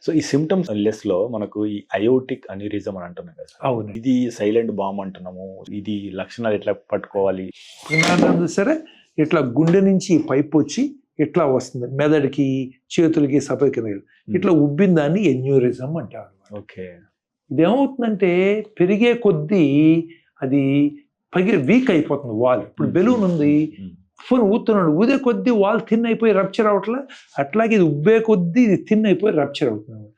So ఈ symptoms less లో మనకు ఈ అయోటిక్ అన్యూరిజం అని అంటున్నాం కదా. అవును. ఇది సైలెంట్ బాంబ్ అంటున్నాము. ఇది లక్షణాలు ఎట్లా పట్టుకోవాలి? సరే, ఇట్లా గుండె నుంచి పైప్ వచ్చి ఇట్లా వస్తుంది మెదడుకి, చేతులకి, సపై కింద ఇట్లా ఉబ్బిన దాన్ని ఎన్యూరిజం అంటారు. ఓకే. ఇదేమవుతుందంటే పెరిగే కొద్దీ అది వీక్ అయిపోతుంది వాల్. ఇప్పుడు బెలూన్ ఉంది, ఫోన్ ఊతున్నాడు, ఊదే కొద్దీ వాల్ థిన్ అయిపోయి రప్చర్ అవట్లా, అట్లాగే ఇది ఉబ్బే కొద్దీ ఇది థిన్ అయిపోయి రప్చర్ అవుతుంది.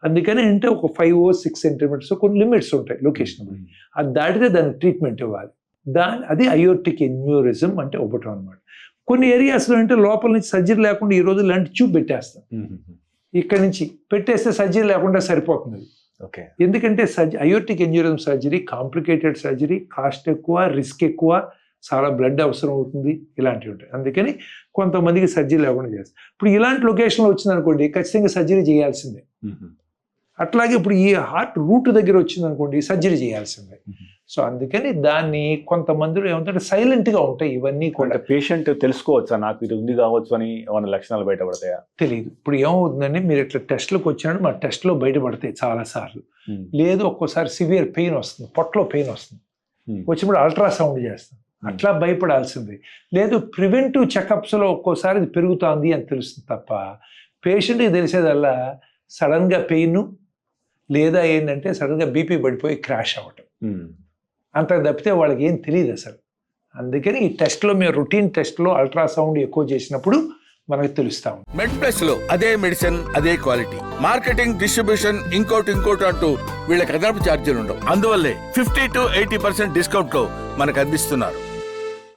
అందుకని అంటే ఒక 5-6 సెంటీమీటర్స్ కొన్ని లిమిట్స్ ఉంటాయి లొకేషన్. అది దాటితే దానికి ట్రీట్మెంట్ ఇవ్వాలి. అది అయోటిక్ ఎన్యూరిజం అంటే ఒకటం అనమాట. కొన్ని ఏరియాస్లో అంటే లోపల నుంచి సర్జరీ లేకుండా ఈ రోజు ఇలాంటి ట్యూబ్ పెట్టేస్తాం. ఇక్కడ నుంచి పెట్టేస్తే సర్జరీ లేకుండా సరిపోతుంది. ఓకే. ఎందుకంటే aortic aneurysm surgery complicated surgery, cost ఎక్కువ, రిస్క్ ఎక్కువ, చాలా బ్లడ్ అవసరం అవుతుంది, ఇలాంటివి ఉంటాయి. అందుకని కొంతమందికి సర్జరీ లేకుండా చేస్తారు. ఇప్పుడు ఇలాంటి లొకేషన్లో వచ్చిందనుకోండి ఖచ్చితంగా సర్జరీ చేయాల్సిందే. అట్లాగే ఇప్పుడు ఈ హార్ట్ రూట్ దగ్గర వచ్చిందనుకోండి సర్జరీ చేయాల్సిందే. సో అందుకని దాన్ని కొంతమందిలో ఏమంటే సైలెంట్గా ఉంటాయి ఇవన్నీ కూడా. పేషెంట్ తెలుసుకోవచ్చా నాకు ఇది ఉంది కావచ్చు అని ఏమైనా లక్షణాలు బయటపడతాయా? తెలియదు. ఇప్పుడు ఏమవుతుందండి, మీరు ఇట్లా టెస్ట్లకు వచ్చినట్టు మా టెస్ట్లో బయటపడతాయి చాలాసార్లు. లేదు ఒక్కోసారి సివియర్ పెయిన్ వస్తుంది, పొట్టలో పెయిన్ వస్తుంది, వచ్చినప్పుడు అల్ట్రాసౌండ్ చేస్తాం, అట్లా భయపడాల్సింది. లేదు ప్రివెంటివ్ చెకప్స్లో ఒక్కోసారి ఇది పెరుగుతుంది అని తెలుస్తుంది తప్ప పేషెంట్కి తెలిసేదల్లా సడన్గా పెయిన్ లేదా ఏంటంటే సడన్గా బీపీ పడిపోయి క్రాష్ అవ్వటం, అంత తప్పితే వాళ్ళకి ఏం తెలియదు అసలు. అందుకని ఈ టెస్ట్లో మేము రొటీన్ టెస్ట్లో అల్ట్రాసౌండ్ ఎక్కువ చేసినప్పుడు మనకు తెలుస్తాం. మెడ్ ప్లస్ లో అదే మెడిసిన్ అదే క్వాలిటీ, మార్కెటింగ్, డిస్ట్రిబ్యూషన్, ఇంకోటి అంటూ వీళ్ళకి అదనపు ఛార్జీలు ఉండవు. అందువల్లే 50 to 80% డిస్కౌంట్ లో మనకు అందిస్తున్నారు.